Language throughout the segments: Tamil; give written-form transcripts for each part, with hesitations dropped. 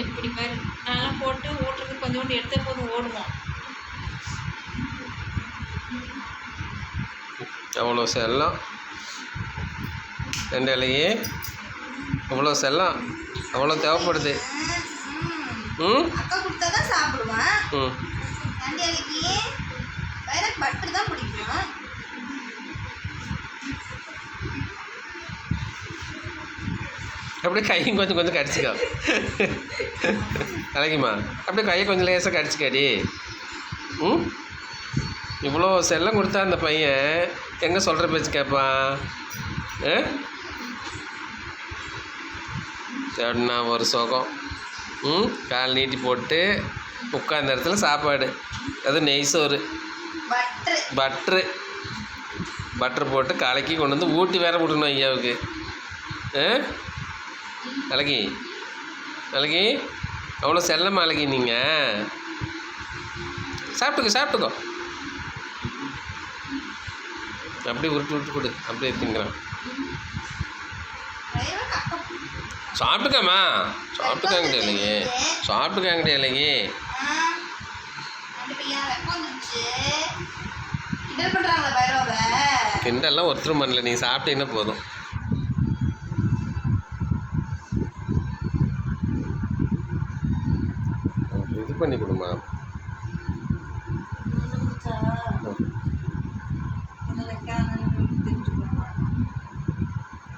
எப்படி பாரு நல்லா போட்டு ஓட்டுறதுக்கு கொஞ்சோண்டு எடுத்த போதும் ஓடுவோம். அவ்வளோ செல்லம் ரெண்டு இலையே அவ்வளோ செல்லம் அவ்வளோ தேவைப்படுது. ம் அக்கா கொடுத்தா தான் சாப்பிடுவேன். ம் ரெண்டு இலைக்கு எனக்கு பட்டர் தான் பிடிக்கும். அப்படியே கையும் கொஞ்சம் கொஞ்சம் கடிச்சிக்கோ. அழகிம்மா அப்படியே கையை கொஞ்சம் லேசாக கடிச்சிக்காடி. ம் இவ்வளோ செல்லம் கொடுத்தா அந்த பையன் எங்கே சொல்கிற பேச்சு கேட்பான்? என்ன ஒரு சுகம். கால் நீட்டி போட்டு உட்காந்த இடத்துல சாப்பாடு, அது நெய் சோறு, பட்ரு போட்டு கலக்கி கொண்டு வந்து ஊட்டி வேற விடணும் ஐயாவுக்கு. அழகி அழகி அவ்வளோ செல்லமா அழகி நீங்கள் சாப்பிட்டுக்கோ. அப்படியே உருட்டு விட்டு கொடு, அப்படியே இருக்குங்கிறான். சாப்பிட்டுக்காம்மா சாப்பிட்டுக்காங்கடே இல்லையே. கிண்டெல்லாம் ஒருத்தரும் பண்ணல, நீ சாப்பிட்டீங்கன்னா போதும். இது பண்ணி கொடுமா.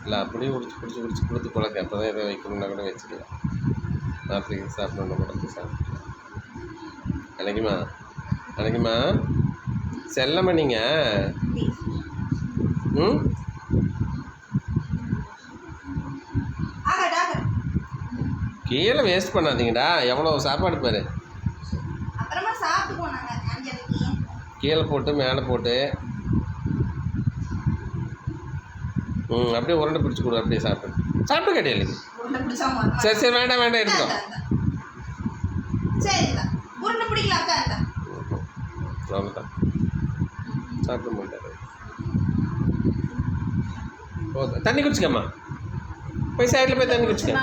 இல்லை அப்படியே குடிச்சு கொடுத்து பழக்க. அப்போ தான் எதை வைக்கணும்னா கூட வச்சுக்கலாம். ராத்திரிக்கு சாப்பிடணும் படத்து சாப்பிட்டு. அன்னைக்குமா செல்லம்மா நீங்கள் கீழே வேஸ்ட் பண்ணாதீங்கடா. எவ்வளோ சாப்பாடு பாரு. கீழே போட்டு மேலே போட்டு அப்படியே உருண்டை பிடிச்சி கொடு. அப்படியே சாப்பிட்டு கேட்டே. சரி வேண்டாம் எடுத்துக்கோ. அவ்வளோதான் சாப்பிட மாட்டாரு. தண்ணி குடிச்சிக்கம்மா, போய் சைடில் போய் தண்ணி குடிச்சிக்க.